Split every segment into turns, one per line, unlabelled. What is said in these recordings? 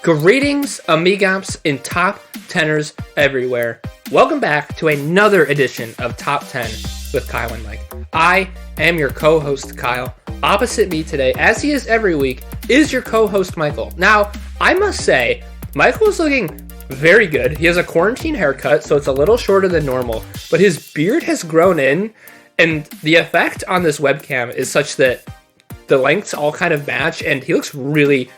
Greetings, amigamps and top tenors everywhere. Welcome back to another edition of Top 10 with Kyle and Mike. I am your co-host, Kyle. Opposite me today, as he is every week, is your co-host, Michael. Now, I must say, Michael is looking very good. He has a quarantine haircut, so it's a little shorter than normal, but his beard has grown in, and the effect on this webcam is such that the lengths all kind of match, and he looks really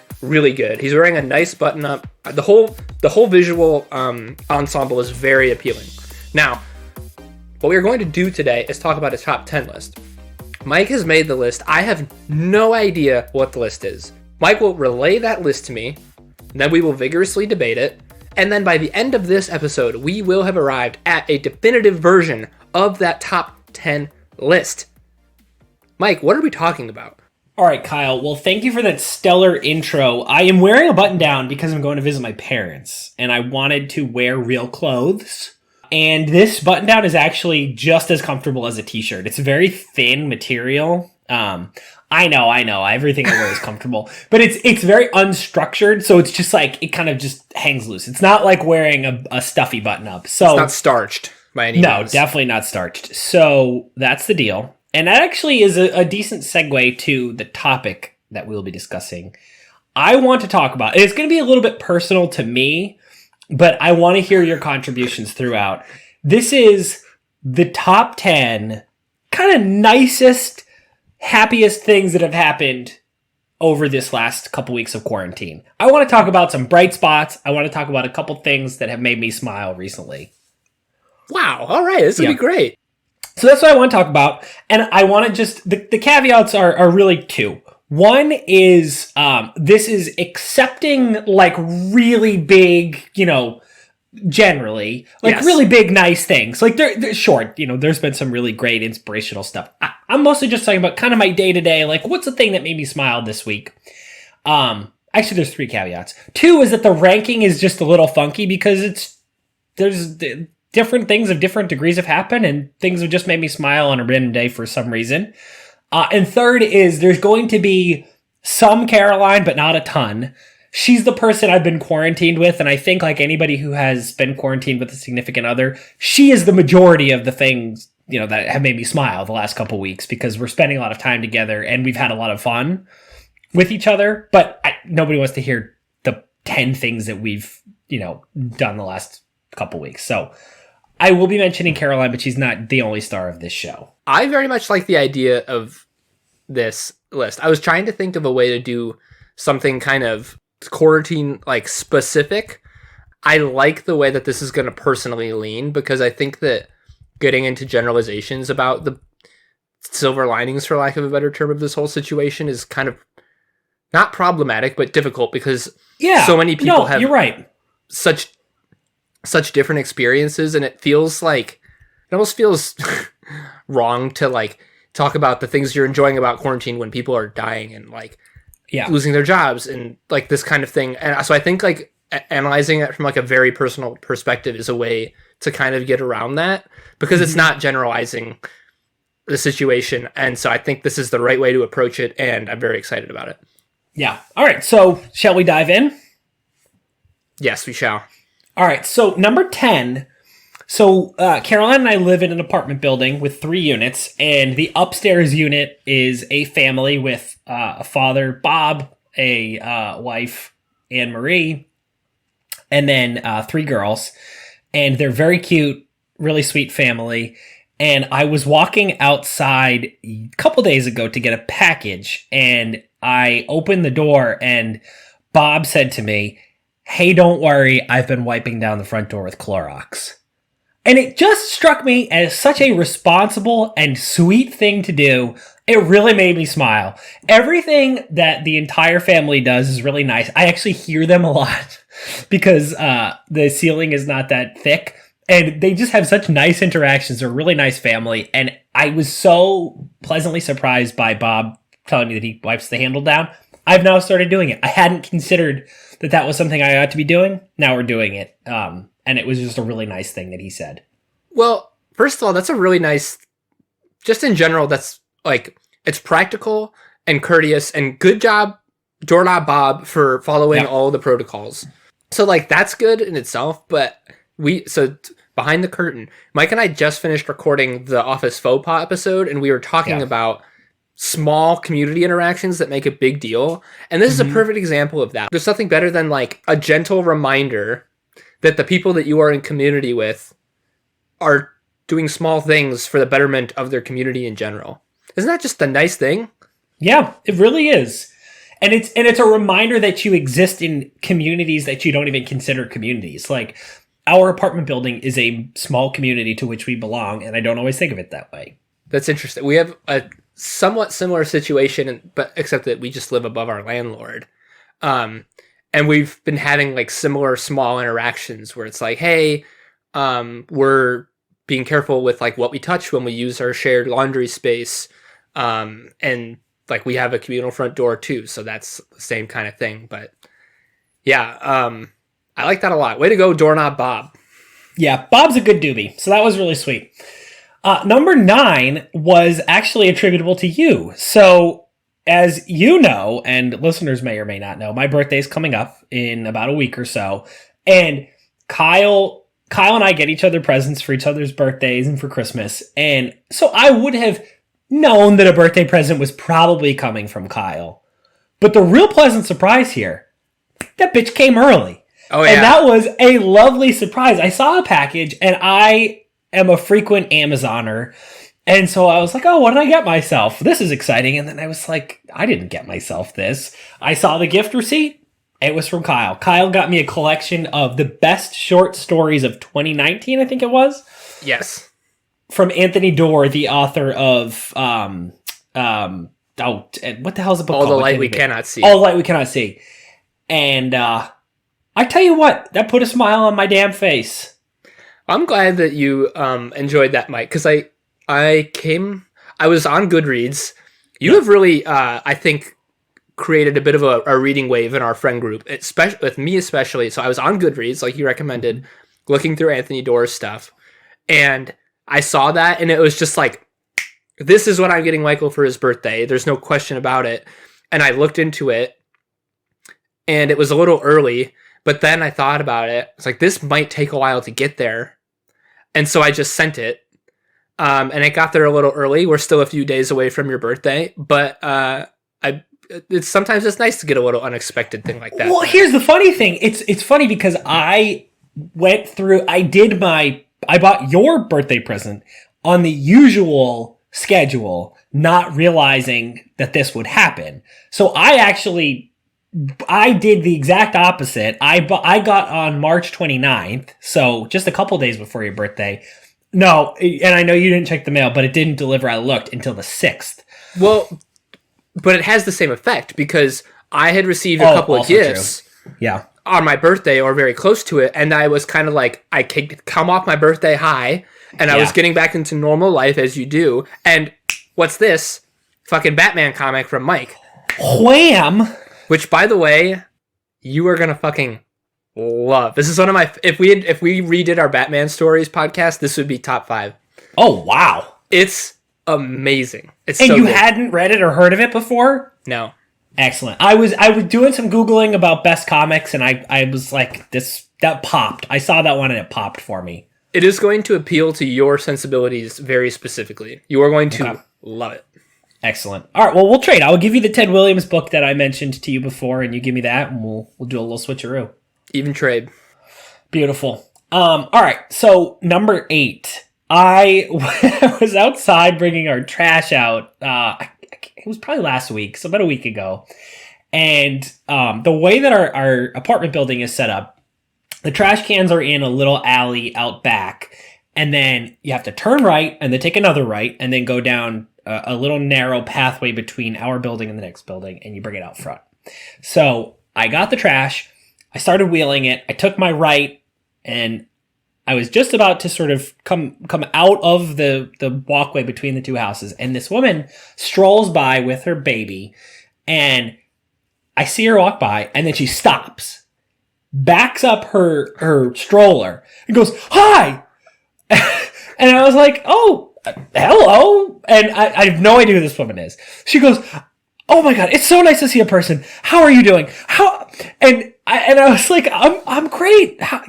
good. He's wearing a nice button up. The whole visual ensemble is very appealing. Now, what we're going to do today is talk about a top 10 list. Mike has made the list. I have no idea what the list is. Mike will relay that list to me, then we will vigorously debate it, and then by the end of this episode, we will have arrived at a definitive version of that top 10 list. Mike, what are we talking about?
All right, Kyle. Well, thank you for that stellar intro. I am wearing a button down because I'm going to visit my parents, and I wanted to wear real clothes. And this button down is actually just as comfortable as a t-shirt. It's a very thin material. I know. Everything I wear is comfortable, but it's very unstructured. So it's just like, it kind of just hangs loose. It's not like wearing a stuffy button up. So
it's not starched by any means.
No, definitely not starched. So that's the deal. And that actually is a decent segue to the topic that we'll be discussing. I want to talk about, it's going to be a little bit personal to me, but I want to hear your contributions throughout. This is the top 10 kind of nicest, happiest things that have happened over this last couple weeks of quarantine. I want to talk about some bright spots. I want to talk about a couple things that have made me smile recently.
Wow. All right. This will be great.
So that's what I want to talk about. And I want to just, the caveats are really two. One is, this is accepting like really big, generally, like yes, really big, nice things. Like they're short, there's been some really great inspirational stuff. I'm mostly just talking about kind of my day to day, like what's the thing that made me smile this week? Actually, there's three caveats. Two is that the ranking is just a little funky because there's different things of different degrees have happened, and things have just made me smile on a random day for some reason. And third is there's going to be some Caroline, but not a ton. She's the person I've been quarantined with, and I think like anybody who has been quarantined with a significant other, she is the majority of the things, that have made me smile the last couple weeks because we're spending a lot of time together and we've had a lot of fun with each other. But nobody wants to hear the 10 things that we've, done the last couple weeks. So I will be mentioning Caroline, but she's not the only star of this show.
I very much like the idea of this list. I was trying to think of a way to do something kind of quarantine like specific. I like the way that this is going to personally lean because I think that getting into generalizations about the silver linings, for lack of a better term, of this whole situation is kind of not problematic, but difficult because so many people have
you're right.
such different experiences, and it almost feels wrong to like talk about the things you're enjoying about quarantine when people are dying and like losing their jobs and like this kind of thing. And so I think like analyzing it from like a very personal perspective is a way to kind of get around that because it's not generalizing the situation. And so I think this is the right way to approach it, and I'm very excited about it.
Yeah. All right. So shall we dive in?
Yes, we shall.
All right, so number 10. So Caroline and I live in an apartment building with 3 units, and the upstairs unit is a family with a father, Bob, a wife, Anne Marie, and then 3 girls. And they're very cute, really sweet family. And I was walking outside a couple days ago to get a package, and I opened the door, and Bob said to me, "Hey, don't worry, I've been wiping down the front door with Clorox." And it just struck me as such a responsible and sweet thing to do. It really made me smile. Everything that the entire family does is really nice. I actually hear them a lot because the ceiling is not that thick. And they just have such nice interactions. They're a really nice family. And I was so pleasantly surprised by Bob telling me that he wipes the handle down. I've now started doing it. I hadn't considered that was something I ought to be doing. Now we're doing it. And it was just a really nice thing that he said.
Well, first of all, that's a really nice, just in general, that's like, it's practical and courteous, and good job Doorknob Bob for following
Yep.
all the protocols. So like that's good in itself, but behind the curtain, Mike and I just finished recording the Office Faux Pas episode, and we were talking about small community interactions that make a big deal. And this is a perfect example of that. There's nothing better than like a gentle reminder that the people that you are in community with are doing small things for the betterment of their community in general. Isn't that just a nice thing?
Yeah, it really is. And it's a reminder that you exist in communities that you don't even consider communities. Like, our apartment building is a small community to which we belong, and I don't always think of it that way.
That's interesting. We have a somewhat similar situation, but except that we just live above our landlord. And we've been having like similar small interactions where it's like, hey, we're being careful with like what we touch when we use our shared laundry space. And like we have a communal front door too, so that's the same kind of thing. But yeah, I like that a lot. Way to go, Doorknob Bob.
Yeah, Bob's a good doobie, so that was really sweet. Number 9 was actually attributable to you. So, as you know, and listeners may or may not know, my birthday's coming up in about a week or so, and Kyle and I get each other presents for each other's birthdays and for Christmas, and so I would have known that a birthday present was probably coming from Kyle. But the real pleasant surprise here, that bitch came early.
Oh, yeah.
And that was a lovely surprise. I saw a package, and I am a frequent Amazoner. And so I was like, oh, what did I get myself? This is exciting. And then I was like, I didn't get myself this. I saw the gift receipt. It was from Kyle. Kyle got me a collection of the best short stories of 2019, I think it was.
Yes.
From Anthony Doerr, the author of what the hell is the book
All
called?
the Light We Cannot See.
All the Light We Cannot See. And I tell you what, that put a smile on my damn face.
I'm glad that you enjoyed that, Mike, because I was on Goodreads. You have really, I think, created a bit of a reading wave in our friend group, especially with me especially. So I was on Goodreads, like you recommended, looking through Anthony Doerr's stuff, and I saw that, and it was just like, this is what I'm getting Michael for his birthday. There's no question about it. And I looked into it, and it was a little early, but then I thought about it. It's like, this might take a while to get there. And so I just sent it. And it got there a little early. We're still a few days away from your birthday, but sometimes it's nice to get a little unexpected thing like that.
Well, here's the funny thing. It's funny because I bought your birthday present on the usual schedule, not realizing that this would happen. So I did the exact opposite. I got on March 29th, so just a couple days before your birthday. No, and I know you didn't check the mail, but it didn't deliver, I looked, until the 6th.
Well, but it has the same effect because I had received a couple of gifts.
True. Yeah.
On my birthday or very close to it, and I was kind of like, I could come off my birthday high, and I was getting back into normal life as you do, and what's this? Fucking Batman comic from Mike.
Wham!
Which, by the way, you are gonna fucking love. This is one of my, if we redid our Batman stories podcast, this would be top 5.
Oh, wow.
It's amazing. It's
and
so
you
good.
hadn't read it or heard of it before?
No.
Excellent. I was doing some Googling about best comics, and I was like, that popped. I saw that one and it popped for me.
It is going to appeal to your sensibilities very specifically. You are going to love it.
Excellent. All right, well, we'll trade. I'll give you the Ted Williams book that I mentioned to you before, and you give me that, and we'll do a little switcheroo.
Even trade.
Beautiful. All right, so number 8. I was outside bringing our trash out. It was probably last week, so about a week ago. And the way that our apartment building is set up, the trash cans are in a little alley out back. And then you have to turn right and then take another right and then go down a little narrow pathway between our building and the next building, and you bring it out front. So I got the trash. I started wheeling it. I took my right, and I was just about to sort of come out of the walkway between the two houses, and this woman strolls by with her baby, and I see her walk by, and then she stops, backs up her stroller, and goes, "Hi!" And I was like, "Oh, hello." And I have no idea who this woman is. She goes, oh my God, it's so nice to see a person. How are you doing? And I was like, I'm great. How,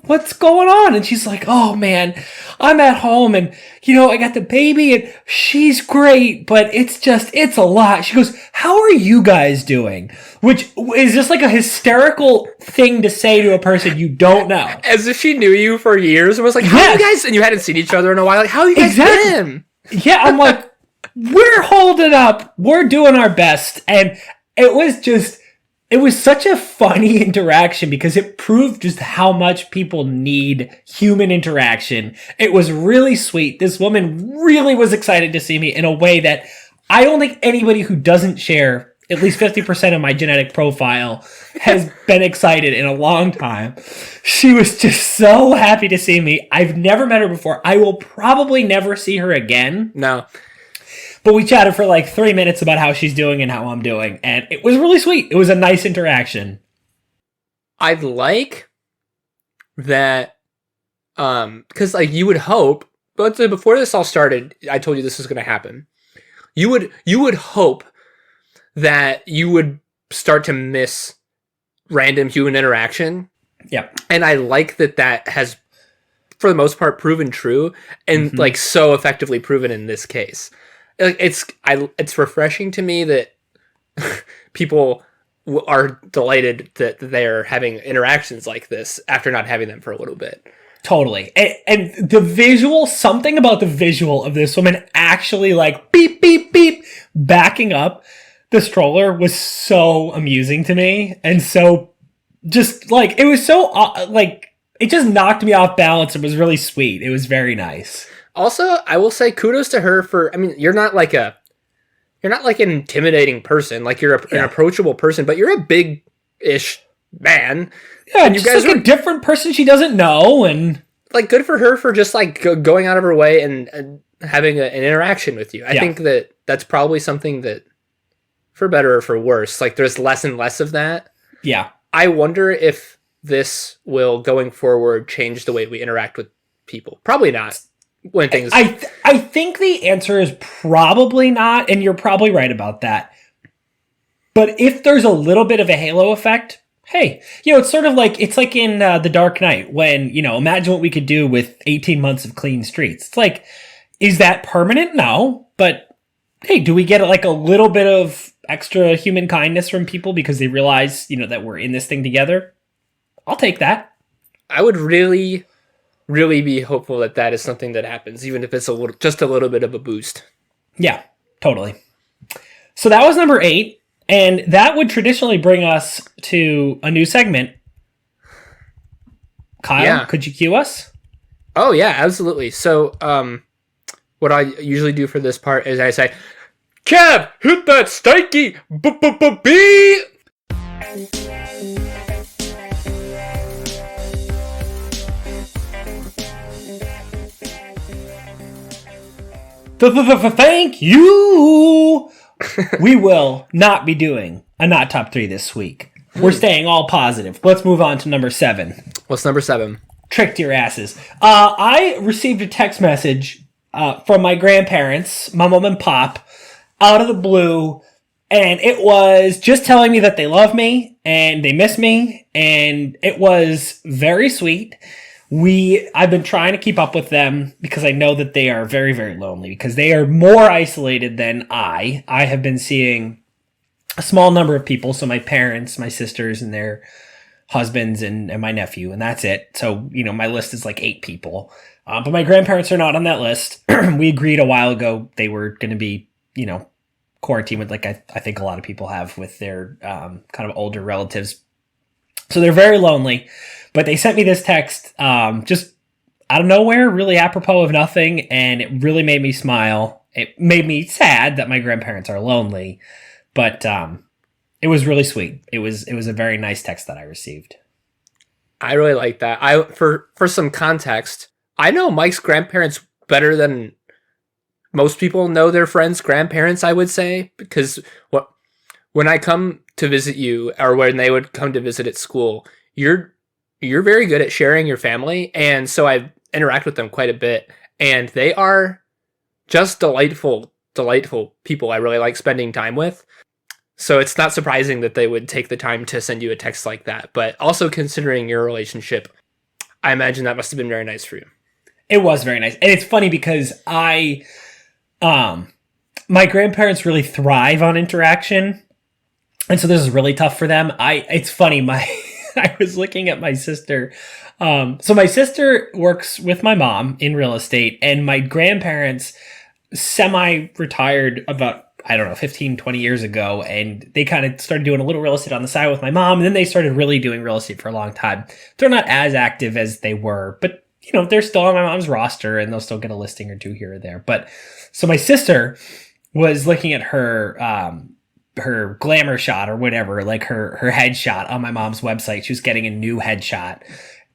what's going on? And she's like, oh man, I'm at home and I got the baby and she's great, but it's a lot. She goes, how are you guys doing? Which is just like a hysterical thing to say to a person you don't know.
As if she knew you for years and was like, how are you guys? And you hadn't seen each other in a while. Like, how are you guys been?
Yeah, I'm like, we're holding up. We're doing our best. And it was such a funny interaction because it proved just how much people need human interaction. It was really sweet. This woman really was excited to see me in a way that I don't think anybody who doesn't share at least 50% of my genetic profile has been excited in a long time. She was just so happy to see me. I've never met her before. I will probably never see her again.
No.
But we chatted for like 3 minutes about how she's doing and how I'm doing. And it was really sweet. It was a nice interaction.
I'd like that, because like you would hope, but before this all started, I told you this was going to happen. You would hope that you would start to miss random human interaction.
Yeah.
And I like that has, for the most part, proven true and like so effectively proven in this case. It's refreshing to me that people are delighted that they're having interactions like this after not having them for a little bit.
Totally. And the visual, something about the visual of this woman actually like beep, beep, beep, backing up the stroller was so amusing to me. And so just like, it was so like, it just knocked me off balance. It was really sweet. It was very nice.
Also, I will say kudos to her for, I mean, you're not like an intimidating person. Like you're an approachable person, but you're a big-ish man.
Yeah, and you guys like a different person she doesn't know. And
like good for her for just like going out of her way and having an interaction with you. I think that's probably something that, for better or for worse, like there's less and less of that.
Yeah.
I wonder if this will, going forward, change the way we interact with people. Probably not. When things,
I think the answer is probably not, and you're probably right about that. But if there's a little bit of a halo effect, hey, it's sort of like, it's like in The Dark Knight when, imagine what we could do with 18 months of clean streets. It's like, is that permanent? No. But hey, do we get like a little bit of extra human kindness from people because they realize, that we're in this thing together? I'll take that.
I would really be hopeful that is something that happens, even if it's just a little bit of a boost.
Yeah, totally. So that was number 8, and that would traditionally bring us to a new segment. Kyle, could you cue us?
Oh yeah, absolutely. So, what I usually do for this part is I say, Kev, hit that stikey, B.
Thank you. We will not be doing a not top 3 this week. We're staying all positive. Let's move on to number 7.
What's number 7?
Tricked your asses. I received a text message from my grandparents, my mom and pop, out of the blue, and it was just telling me that they love me and they miss me, and it was very sweet. I've been trying to keep up with them because I know that they are very, very lonely because they are more isolated than I. I have been seeing a small number of people. So my parents, my sisters and their husbands and my nephew, and that's it. So, my list is like 8 people. But my grandparents are not on that list. We agreed a while ago they were going to be, quarantined with, like I think a lot of people have with their kind of older relatives. So they're very lonely. But they sent me this text just out of nowhere, really apropos of nothing, and it really made me smile. It made me sad that my grandparents are lonely, but it was really sweet. It was a very nice text that I received.
I really like that. For some context, I know Mike's grandparents better than most people know their friends' grandparents, I would say, because when I come to visit you, or when they would come to visit at school, you're very good at sharing your family, and so I interact with them quite a bit, and they are just delightful people I really like spending time with. So it's not surprising that they would take the time to send you a text like that. But also considering your relationship, I imagine that must have been very nice for you.
It was very nice. And it's funny because my grandparents really thrive on interaction. And so this is really tough for them. It's funny. I was looking at my sister. So my sister works with my mom in real estate, and my grandparents semi-retired about, 15, 20 years ago. And they kind of started doing a little real estate on the side with my mom. And then they started really doing real estate for a long time. They're not as active as they were, but they're still on my mom's roster and they'll still get a listing or two here or there. But so my sister was looking at her glamour shot or whatever, like her headshot on my mom's website. She was getting a new headshot.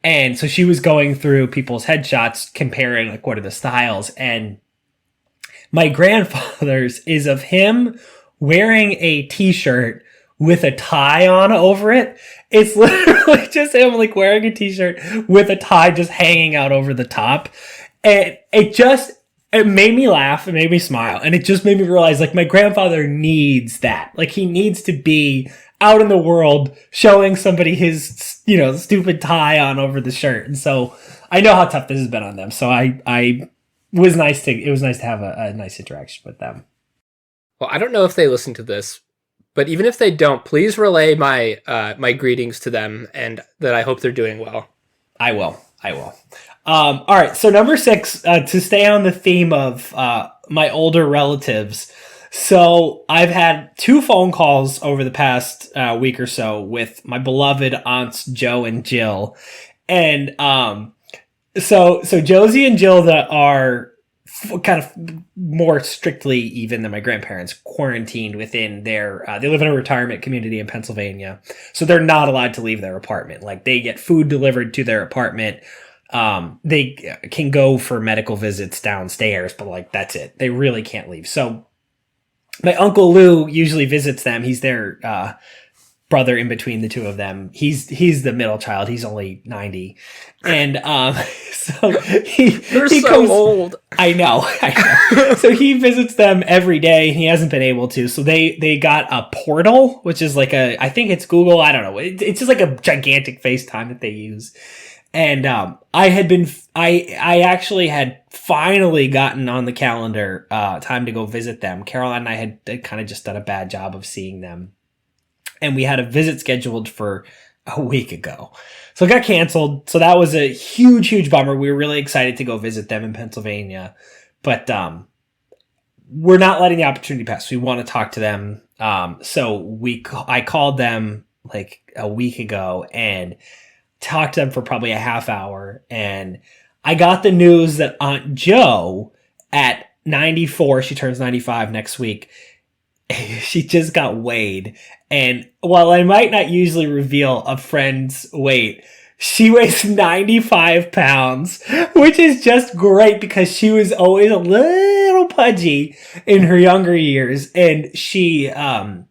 And so she was going through people's headshots, comparing like what are the styles. And my grandfather's is of him wearing a t-shirt with a tie on over it. It's literally just him like wearing a t-shirt with a tie just hanging out over the top. And it made me laugh. It made me smile. And it just made me realize like my grandfather needs that. Like he needs to be out in the world showing somebody his, stupid tie on over the shirt. And so I know how tough this has been on them. So it was nice to have a nice interaction with them.
Well, I don't know if they listen to this, but even if they don't, please relay my my greetings to them and that I hope they're doing well.
I will. All right. So number 6, to stay on the theme of my older relatives. So I've had 2 phone calls over the past week or so with my beloved aunts Joe and Jill, and so Josie and Jill that are kind of more strictly even than my grandparents quarantined within their they live in a retirement community in Pennsylvania, so they're not allowed to leave their apartment. Like they get food delivered to their apartment. They can go for medical visits downstairs, but like that's it. They really can't leave. So my Uncle Lou usually visits them. He's their brother in between the two of them. He's the middle child. He's only 90. And so
You're
he
so
comes,
old.
I know. So he visits them every day. He hasn't been able to. So they got a portal, which is like I think it's Google. I don't know. It's just like a gigantic FaceTime that they use. And I actually had finally gotten on the calendar time to go visit them. Caroline and I had kind of just done a bad job of seeing them. And we had a visit scheduled for a week ago. So it got canceled. So that was a huge, huge bummer. We were really excited to go visit them in Pennsylvania. But we're not letting the opportunity pass. We want to talk to them. So I called them like a week ago and talked to them for probably a half hour. And I got the news that Aunt Joe at 94, she turns 95 next week, she just got weighed. And while I might not usually reveal a friend's weight, she weighs 95 pounds, which is just great because she was always a little pudgy in her younger years. And she's at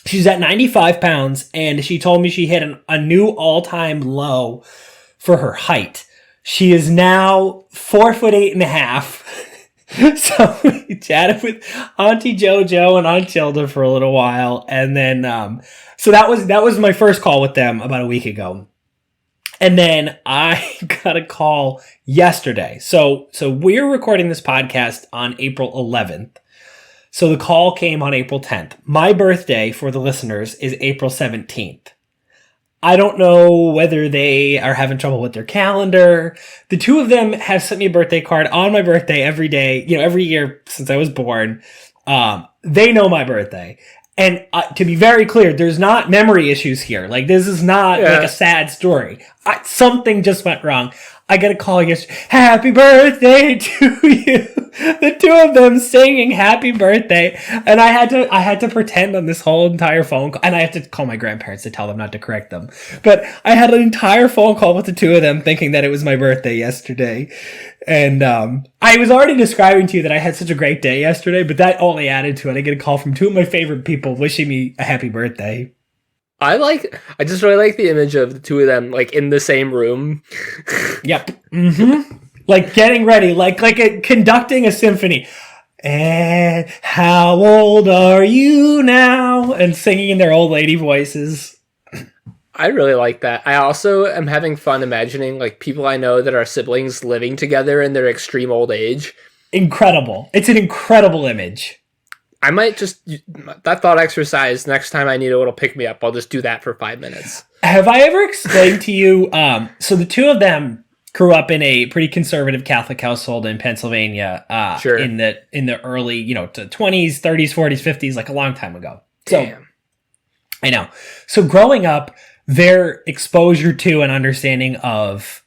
95 pounds, and she told me she hit a new all-time low for her height. She is now 4'8.5". So we chatted with Auntie JoJo and Aunt Tilda for a little while, and then so that was my first call with them about a week ago. And then I got a call yesterday. So we're recording this podcast on April 11th. So the call came on April 10th. My birthday, for the listeners, is April 17th. I don't know whether they are having trouble with their calendar. The two of them have sent me a birthday card on my birthday every day, every year since I was born. They know my birthday. And to be very clear, there's not memory issues here. Like, this is not like a sad story. Something just went wrong. I got a call yesterday. Happy birthday to you. The two of them singing happy birthday. And I had to pretend on this whole entire phone call. And I have to call my grandparents to tell them not to correct them. But I had an entire phone call with the two of them thinking that it was my birthday yesterday. And I was already describing to you that I had such a great day yesterday, but that only added to it. I get a call from two of my favorite people wishing me a happy birthday.
I just really like the image of the two of them, like, in the same room.
Yep. Mm-hmm. Like, getting ready, like conducting a symphony. And how old are you now? And singing in their old lady voices.
I really like that. I also am having fun imagining like people I know that are siblings living together in their extreme old age.
Incredible. It's an incredible image.
I might just, that thought exercise, next time I need a little pick me up, I'll just do that for 5 minutes.
Have I ever explained to you, so the two of them grew up in a pretty conservative Catholic household in Pennsylvania,
Sure.
in the early, 20s, 30s, 40s, 50s, like a long time ago. So,
Damn.
I know. So growing up, their exposure to and understanding of,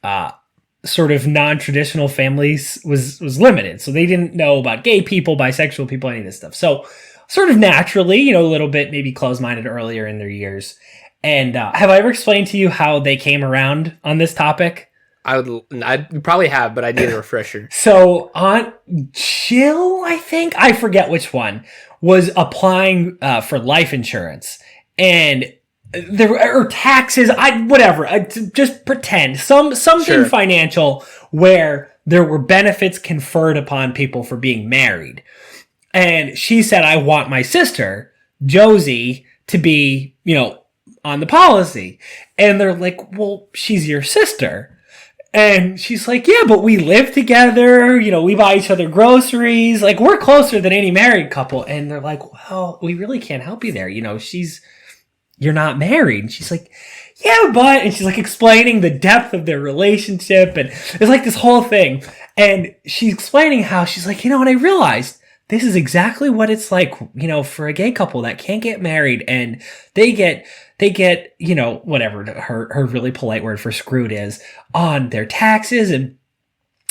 sort of non-traditional families was limited. So they didn't know about gay people, bisexual people, any of this stuff. So sort of naturally, a little bit maybe closed-minded earlier in their years. And have I ever explained to you how they came around on this topic?
I probably have, but I need a refresher.
So Aunt Jill, I think, I forget which one, was applying for life insurance. And there or taxes, just pretend something
Sure.
financial where there were benefits conferred upon people for being married. And she said, I want my sister, Josie, to be, on the policy. And they're like, well, she's your sister. And she's like, yeah, but we live together, we buy each other groceries, like we're closer than any married couple. And they're like, well, we really can't help you there. You're not married. And she's like, yeah, but, and she's like explaining the depth of their relationship. And it's like this whole thing. And she's explaining how she's like, and I realized this is exactly what it's like, for a gay couple that can't get married and they get, whatever her really polite word for screwed is on their taxes. And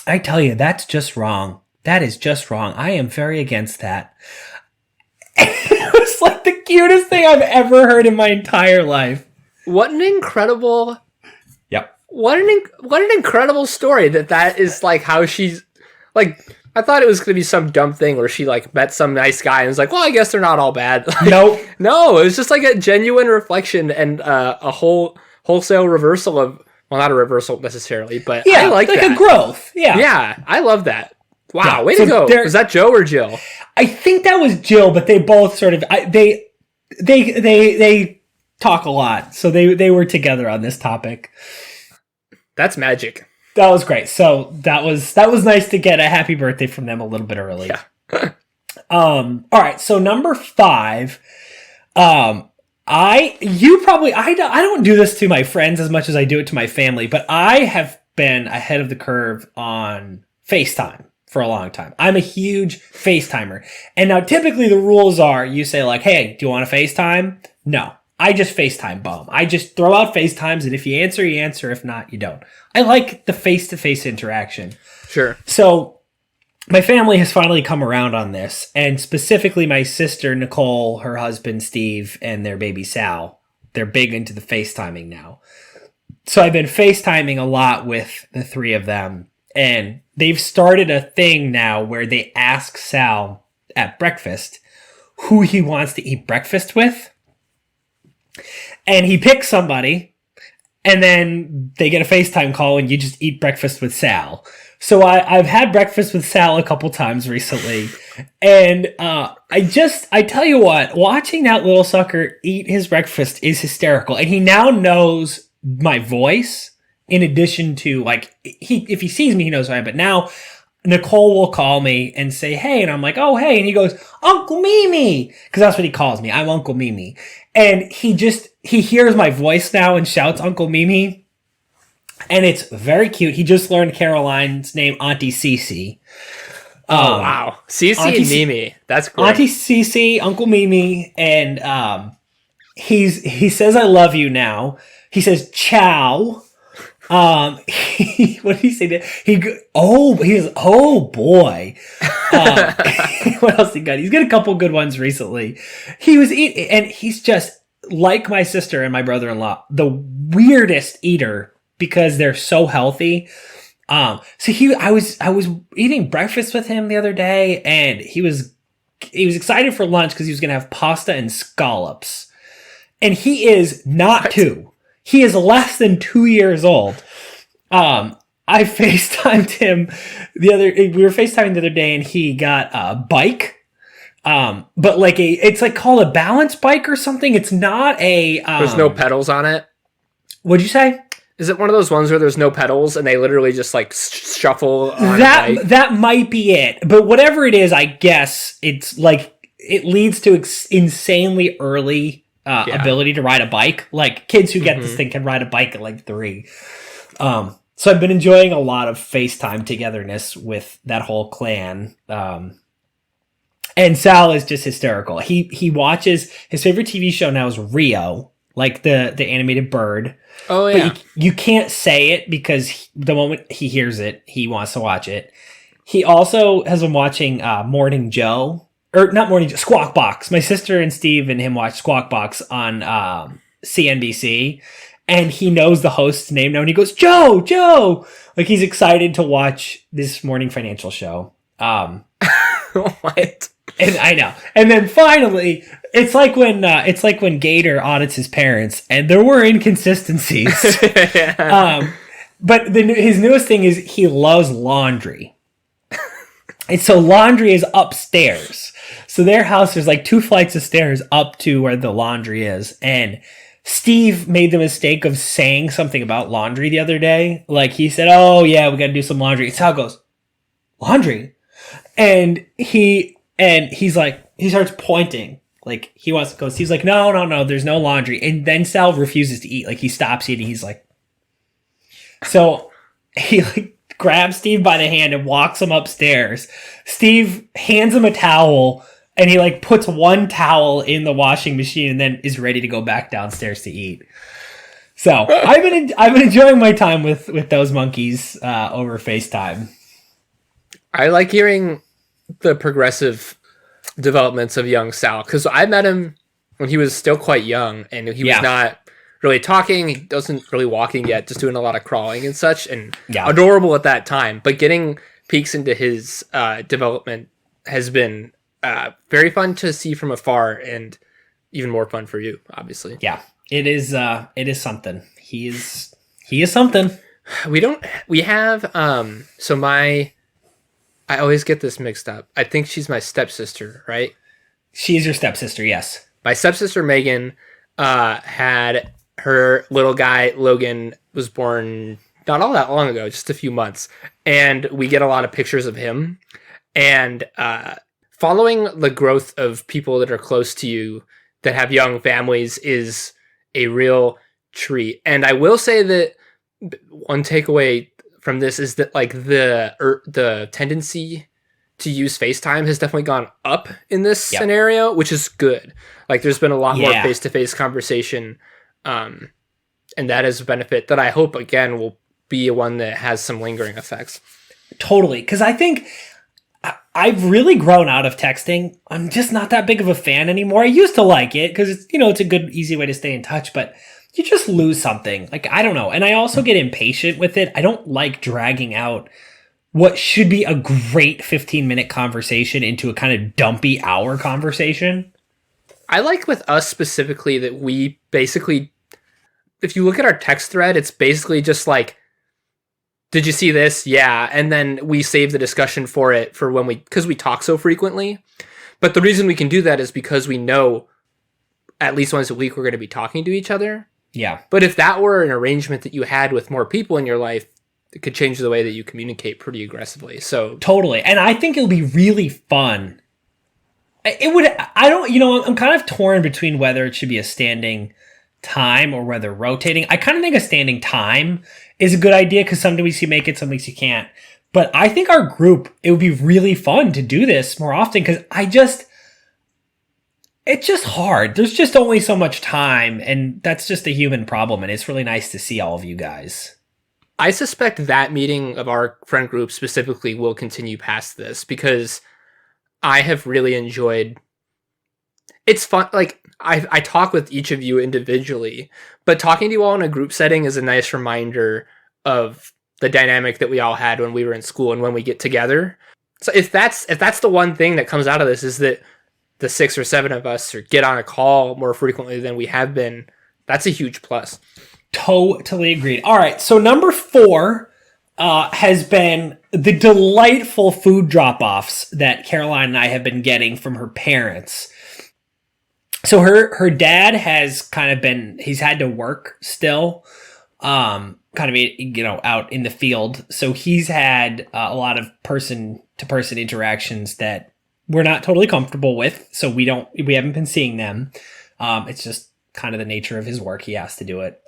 I tell you, that's just wrong. That is just wrong. I am very against that. It was like the cutest thing I've ever heard in my entire life.
What an incredible...
Yep.
What an incredible story that is like how she's... Like, I thought it was going to be some dumb thing where she like met some nice guy and was like, well, I guess they're not all bad. Like,
Nope.
No, it was just like a genuine reflection and a wholesale reversal of... Well, not a reversal necessarily, but
Yeah,
I like that.
a growth. Yeah.
Yeah, I love that. Wow,
Yeah,
way
so
to go. Was that Joe or Jill?
I think that was Jill, but they both sort of they talk a lot, so they were together on this topic.
That's magic.
That was great. So that was nice to get a happy birthday from them a little bit early.
Yeah.
All right. So number 5, I don't do this to my friends as much as I do it to my family, but I have been ahead of the curve on FaceTime for a long time. I'm a huge FaceTimer. And now typically the rules are you say like, hey, do you want to FaceTime? No. I just FaceTime bomb. I just throw out FaceTimes, and if you answer, you answer. If not, you don't. I like the face-to-face interaction.
Sure.
So my family has finally come around on this, and specifically my sister, Nicole, her husband, Steve, and their baby, Sal. They're big into the FaceTiming now. So I've been FaceTiming a lot with the three of them, and they've started a thing now where they ask Sal at breakfast who he wants to eat breakfast with. And he picks somebody, and then they get a FaceTime call and you just eat breakfast with Sal. So I've had breakfast with Sal a couple times recently. And I tell you what, watching that little sucker eat his breakfast is hysterical. And he now knows my voice in addition to, like, if he sees me, he knows who I am. But now Nicole will call me and say, hey, and I'm like, oh, hey. And he goes, Uncle Mimi, because that's what he calls me. I'm Uncle Mimi. And he hears my voice now and shouts Uncle Mimi. And it's very cute. He just learned Caroline's name, Auntie Cece.
Oh, wow. Cece and Mimi. That's great.
Auntie Cece, Uncle Mimi. And he says, I love you now. He says, ciao. What did he say? He goes, oh boy. What else he got? He's got a couple good ones recently. He was eating, and he's just like my sister and my brother-in-law, the weirdest eater because they're so healthy. I was eating breakfast with him the other day, and he was excited for lunch because he was going to have pasta and scallops. And he is not 2. He is less than 2 years old. I FaceTimed him we were FaceTiming the other day, and he got a bike. But like it's like called a balance bike or something. It's not a,
There's no pedals on it.
What'd you say?
Is it one of those ones where there's no pedals and they literally just like shuffle on a bike?
That might be it. But whatever it is, I guess it's like it leads to insanely early ability to ride a bike. Like kids who get this thing can ride a bike at like 3. So I've been enjoying a lot of FaceTime togetherness with that whole clan. And Sal is just hysterical. He watches his favorite TV show now is Rio, like the animated bird.
Oh yeah.
But you can't say it because the moment he hears it, he wants to watch it. He also has been watching Morning Joe, or not Morning Joe, Squawk Box. My sister and Steve and him watch Squawk Box on CNBC, and he knows the host's name now, and he goes, Joe! Like he's excited to watch this morning financial show.
What?
And I know. And then finally, it's like when Gator audits his parents, and there were inconsistencies. But his newest thing is he loves laundry. And so laundry is upstairs. So their house, there's like 2 flights of stairs up to where the laundry is. And Steve made the mistake of saying something about laundry the other day. Like he said, oh yeah, we got to do some laundry. Sal goes, laundry? And he's like, he starts pointing. Like he wants to go. He's like, no, there's no laundry. And then Sal refuses to eat. Like he stops eating. He's like, so he like grabs Steve by the hand and walks him upstairs. Steve hands him a towel, and he like puts one towel in the washing machine and then is ready to go back downstairs to eat. So I've been enjoying my time with those monkeys over FaceTime.
I like hearing the progressive developments of young Sal, because I met him when he was still quite young, and he was not really talking. He wasn't really walking yet, just doing a lot of crawling and such, and adorable at that time. But getting peeks into his development has been very fun to see from afar, and even more fun for you, obviously.
Yeah, it is something. He is something.
We have I always get this mixed up. I think she's my stepsister, right?
She's your stepsister, yes.
My stepsister Megan had her little guy Logan was born not all that long ago, just a few months, and we get a lot of pictures of him. And following the growth of people that are close to you that have young families is a real treat. And I will say that one takeaway from this is that like the tendency to use FaceTime has definitely gone up in this scenario, which is good. Like there's been a lot more face-to-face conversation, and that is a benefit that I hope again will be one that has some lingering effects. Totally,
because I think I've really grown out of texting. I'm just not that big of a fan anymore. I used to like it because it's a good, easy way to stay in touch, but you just lose something. Like, I don't know. And I also get impatient with it. I don't like dragging out what should be a great 15-minute conversation into a kind of dumpy hour conversation.
I like with us specifically that we basically, if you look at our text thread, it's basically just like, did you see this? Yeah. And then we save the discussion for it for when because we talk so frequently. But the reason we can do that is because we know at least once a week we're going to be talking to each other.
Yeah.
But if that were an arrangement that you had with more people in your life, it could change the way that you communicate pretty aggressively. So
totally. And I think it'll be really fun. It would, I'm kind of torn between whether it should be a standing time or whether rotating. I kind of think a standing time is a good idea because some weeks you make it, some weeks you can't. But I think our group, it would be really fun to do this more often because it's just hard. There's just only so much time, and that's just a human problem, and it's really nice to see all of you guys.
I suspect that meeting of our friend group specifically will continue past this because I have really enjoyed. It's fun. Like I talk with each of you individually, but talking to you all in a group setting is a nice reminder of the dynamic that we all had when we were in school and when we get together. So if that's the one thing that comes out of this is that the 6 or 7 of us get on a call more frequently than we have been, that's a huge plus.
Totally agreed. All right, so number 4 has been the delightful food drop-offs that Caroline and I have been getting from her parents. So her dad has kind of been, he's had to work still, kind of, out in the field. So he's had a lot of person-to-person interactions that we're not totally comfortable with. So we haven't been seeing them. It's just kind of the nature of his work. He has to do it.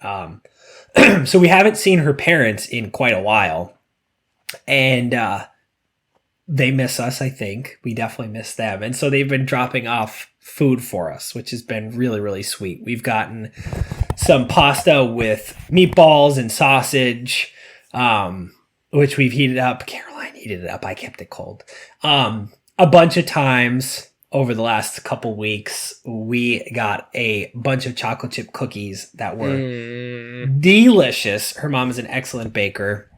So we haven't seen her parents in quite a while, and they miss us. I think we definitely miss them. And so they've been dropping off food for us, which has been really, really sweet. We've gotten some pasta with meatballs and sausage, which we've heated up. Caroline heated it up. I kept it cold. A bunch of times over the last couple weeks, we got a bunch of chocolate chip cookies that were delicious. Her mom is an excellent baker.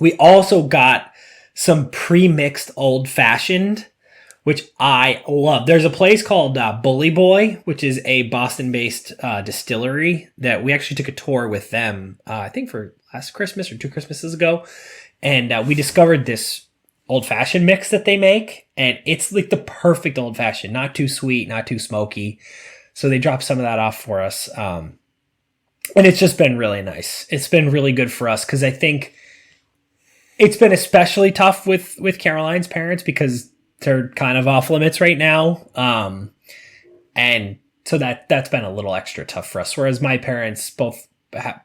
We also got some pre-mixed old fashioned, which I love. There's a place called Bully Boy, which is a Boston-based distillery that we actually took a tour with them, I think for last Christmas or 2 Christmases ago. And we discovered this old-fashioned mix that they make, and it's like the perfect old-fashioned, not too sweet, not too smoky. So they dropped some of that off for us, and it's just been really nice. It's been really good for us because I think it's been especially tough with Caroline's parents because they're kind of off limits right now, and so that's been a little extra tough for us. Whereas my parents both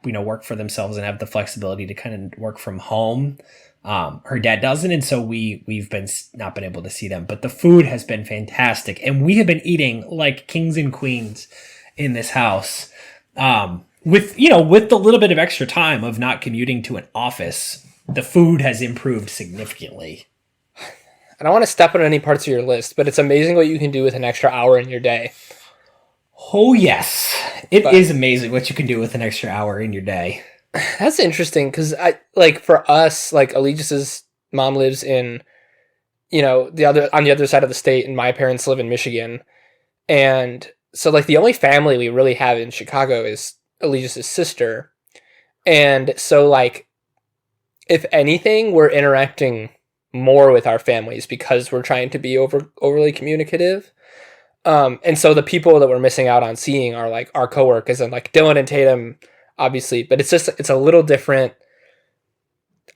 work for themselves and have the flexibility to kind of work from home. Her dad doesn't, and so we've not been able to see them. But the food has been fantastic, and we have been eating like kings and queens in this house. With the little bit of extra time of not commuting to an office, the food has improved significantly.
I don't want to step on any parts of your list, but it's amazing what you can do with an extra hour in your day.
Oh yes, it is amazing what you can do with an extra hour in your day.
That's interesting because for us, Allegius's mom lives in, on the other side of the state, and my parents live in Michigan, and so the only family we really have in Chicago is Allegius's sister, and so if anything, we're interacting more with our families because we're trying to be overly communicative, and so the people that we're missing out on seeing are our coworkers and Dylan and Tatum. Obviously, but it's a little different.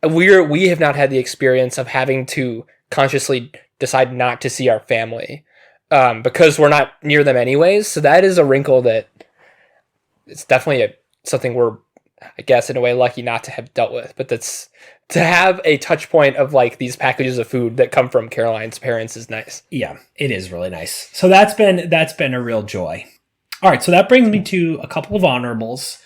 We have not had the experience of having to consciously decide not to see our family because we're not near them anyways. So that is a wrinkle that it's definitely something we're, I guess, in a way lucky not to have dealt with. But that's to have a touch point of these packages of food that come from Caroline's parents is nice.
Yeah, it is really nice. So that's been a real joy. All right, so that brings me to a couple of honorables.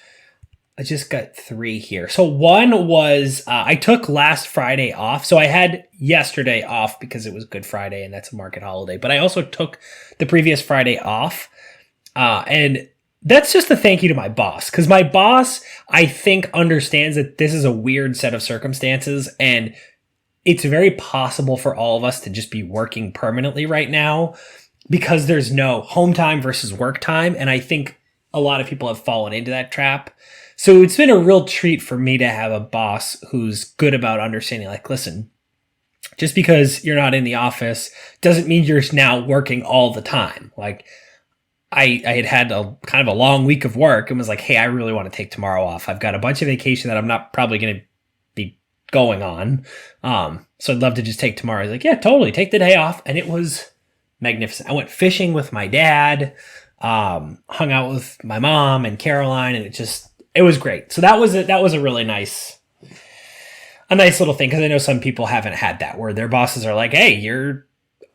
I just got 3 here. So one was, I took last Friday off. So I had yesterday off because it was Good Friday and that's a market holiday. But I also took the previous Friday off. And that's just a thank you to my boss. Because my boss, I think, understands that this is a weird set of circumstances. And it's very possible for all of us to just be working permanently right now because there's no home time versus work time. And I think a lot of people have fallen into that trap. So it's been a real treat for me to have a boss who's good about understanding, listen, just because you're not in the office doesn't mean you're now working all the time. I had a kind of a long week of work and was hey, I really want to take tomorrow off. I've got a bunch of vacation that I'm not probably going to be going on. So I'd love to just take tomorrow. I was yeah, totally. Take the day off. And it was magnificent. I went fishing with my dad, hung out with my mom and Caroline, and it was great. So that was a really nice little thing because I know some people haven't had that where their bosses are hey, you're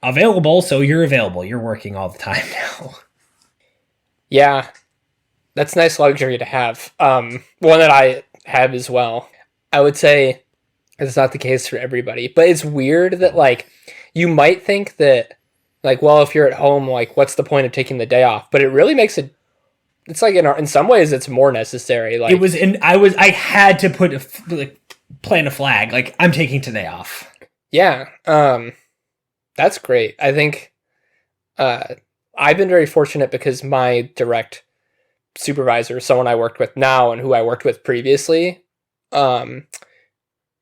available, so you're available. You're working all the time now.
Yeah, that's nice luxury to have. One that I have as well. I would say it's not the case for everybody, but it's weird that you might think that well, if you're at home, what's the point of taking the day off? But it really makes it. It's in some ways it's more necessary.
It was, and I had to plant a flag. I'm taking today off.
Yeah. That's great. I think, I've been very fortunate because my direct supervisor, someone I worked with now and who I worked with previously,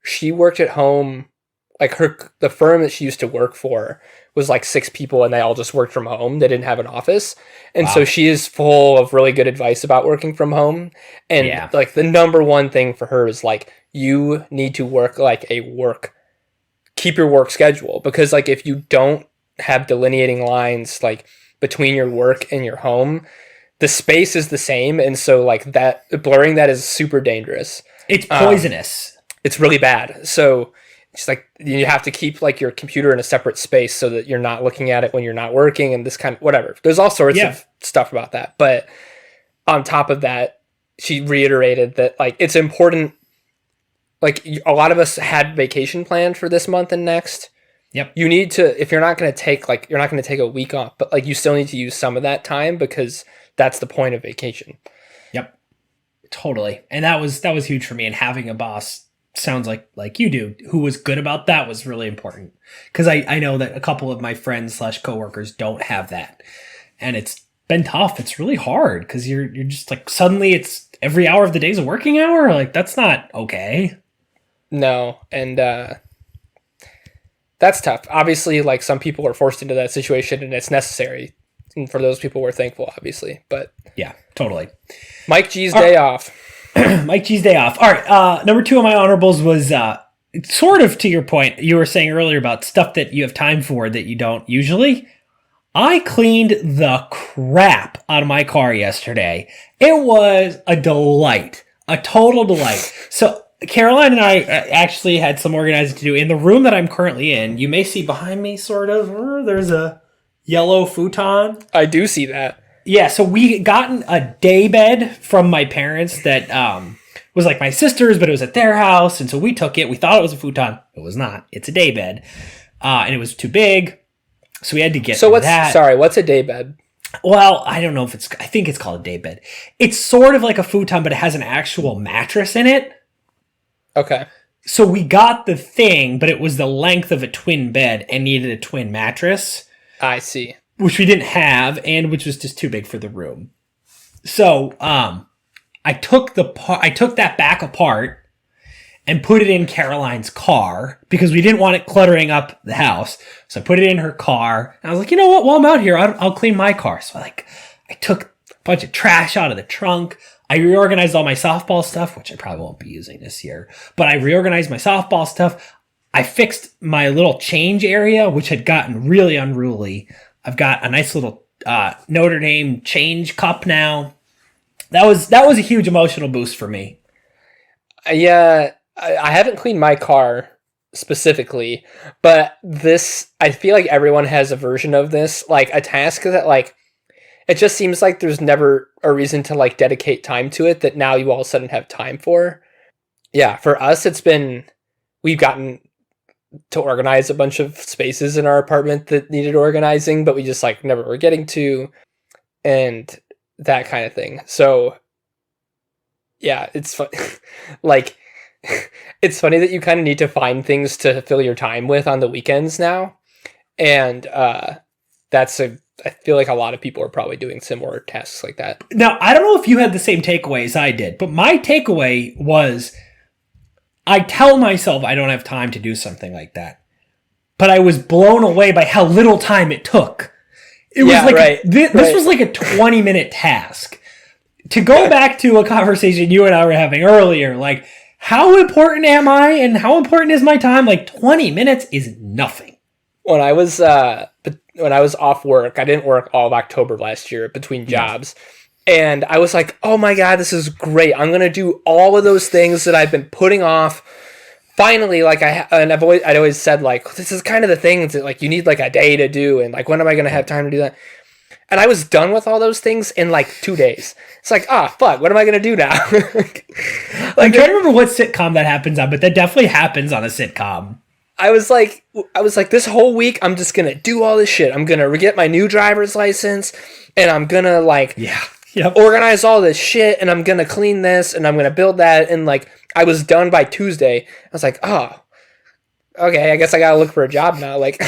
she worked at home. Like the firm that she used to work for was like 6 people and they all just worked from home. They didn't have an office. And so she is full of really good advice about working from home. And like the number one thing for her is like, you need to work like keep your work schedule, because like if you don't have delineating lines like between your work and your home, the space is the same. And so like that blurring that is super dangerous.
It's poisonous.
It's really bad. So it's like you have to keep like your computer in a separate space so that you're not looking at it when you're not working and this kind of whatever. There's all sorts of stuff about that. But on top of that, she reiterated that like it's important. Like a lot of us had vacation planned for this month and next.
Yep.
You need to, if you're not going to take you're not going to take a week off, but like you still need to use some of that time because that's the point of vacation.
Yep. Totally. And that was huge for me. And having a boss, sounds like you do, who was good about that, was really important, because I know that a couple of my friends / coworkers don't have that, and it's been tough. It's really hard because you're just like, suddenly it's every hour of the day is a working hour. Like that's not okay.
No, and that's tough. Obviously, like some people are forced into that situation and it's necessary, and for those people we're thankful, obviously. But
yeah, totally.
Mike G's day off.
Mike G's day off. All right. Number 2 on my honorables was sort of to your point. You were saying earlier about stuff that you have time for that you don't usually. I cleaned the crap out of my car yesterday. It was a delight, a total delight. So Caroline and I actually had some organizing to do in the room that I'm currently in. You may see behind me sort of, there's a yellow futon.
I do see that.
Yeah, so we gotten a day bed from my parents that was like my sister's, but it was at their house. And so we took it. We thought it was a futon. It was not. It's a day bed. And it was too big. So we had to get that.
Sorry, what's a day bed?
Well, I don't know if I think it's called a day bed. It's sort of like a futon, but it has an actual mattress in it.
Okay.
So we got the thing, but it was the length of a twin bed and needed a twin mattress.
I see.
Which we didn't have, and which was just too big for the room. So I took that back apart and put it in Caroline's car because we didn't want it cluttering up the house. So I put it in her car, and I was like, you know what? While I'm out here, I'll clean my car. So I took a bunch of trash out of the trunk. I reorganized all my softball stuff, which I probably won't be using this year, but I reorganized my softball stuff. I fixed my little change area, which had gotten really unruly. I've got a nice little Notre Dame change cup now. That was a huge emotional boost for me.
Yeah, I haven't cleaned my car specifically, but I feel like everyone has a version of this, like a task that like, it just seems like there's never a reason to like dedicate time to it that now you all of a sudden have time for. Yeah, for us, we've gotten to organize a bunch of spaces in our apartment that needed organizing, but we just like never were getting to, and that kind of thing. So yeah, it's fun. Like it's funny that you kind of need to find things to fill your time with on the weekends now. And I feel like a lot of people are probably doing similar tasks like that.
Now, I don't know if you had the same takeaway as I did, but my takeaway was I tell myself I don't have time to do something like that, but I was blown away by how little time it took. It was this was like a 20-minute task. To go back to a conversation you and I were having earlier, like, how important am I and how important is my time? Like 20 minutes is nothing.
When I was off work, I didn't work all of October last year between jobs. And I was like, oh my God, this is great. I'm going to do all of those things that I've been putting off. Finally, like I'd always said, like, this is kind of the things that like you need like a day to do. And like, when am I going to have time to do that? And I was done with all those things in like 2 days. It's like, fuck, what am I going to do now?
I'm trying to remember what sitcom that happens on, but that definitely happens on a sitcom.
I was like, this whole week, I'm just going to do all this shit. I'm going to get my new driver's license, and I'm going to like organize all this shit, and I'm going to clean this, and I'm going to build that. And like, I was done by Tuesday. I was like, oh, okay, I guess I got to look for a job now. Like,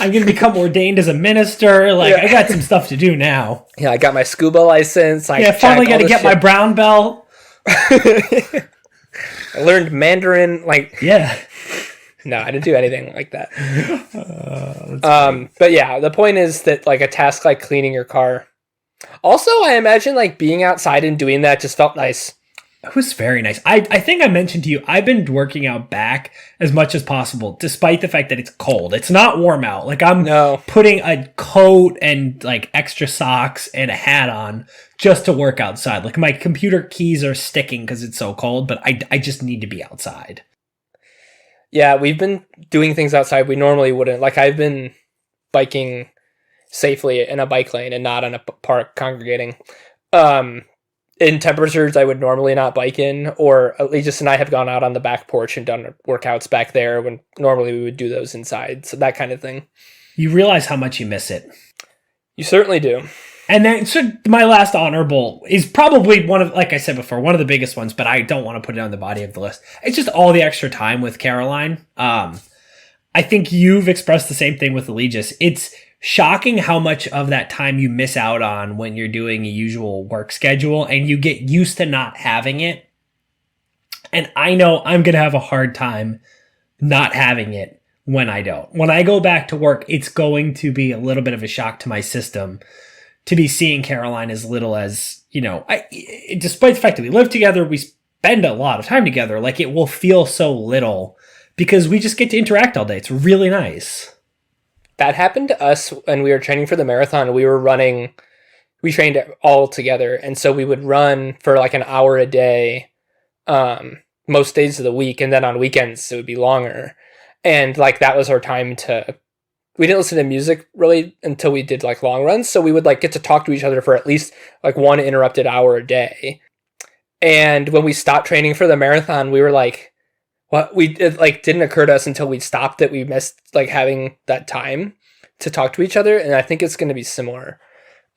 I'm going to become ordained as a minister. Like, I got some stuff to do now.
Yeah, I got my scuba license.
Finally got to get my brown belt.
I learned Mandarin. Like,
Yeah.
no, I didn't do anything like that. But yeah, the point is that like a task like cleaning your car. Also, I imagine like being outside and doing that just felt nice.
It was very nice. I think I mentioned to you, I've been working out back as much as possible, despite the fact that it's cold. It's not warm out. Like I'm putting a coat and like extra socks and a hat on just to work outside. Like my computer keys are sticking because it's so cold, but I just need to be outside.
Yeah, we've been doing things outside we normally wouldn't. Like I've been biking safely in a bike lane and not in a park congregating. In temperatures I would normally not bike in, or Legis and I have gone out on the back porch and done workouts back there when normally we would do those inside. So that kind of thing.
You realize how much you miss it.
You certainly do.
And then, so my last honorable is probably one of, like I said before, one of the biggest ones, but I don't want to put it on the body of the list. It's just all the extra time with Caroline. I think you've expressed the same thing with Legis. It's shocking how much of that time you miss out on when you're doing a usual work schedule and you get used to not having it. And I know I'm going to have a hard time not having it when I don't. When I go back to work, it's going to be a little bit of a shock to my system to be seeing Caroline as little as, you know, despite the fact that we live together, we spend a lot of time together. Like it will feel so little because we just get to interact all day. It's really nice.
That happened to us when we were training for the marathon. We trained all together. And so we would run for like an hour a day, most days of the week. And then on weekends, it would be longer. And like, that was our time we didn't listen to music really until we did like long runs. So we would like get to talk to each other for at least like one interrupted hour a day. And when we stopped training for the marathon, we were like, it like didn't occur to us until we stopped that we missed like having that time to talk to each other. And I think it's going to be similar.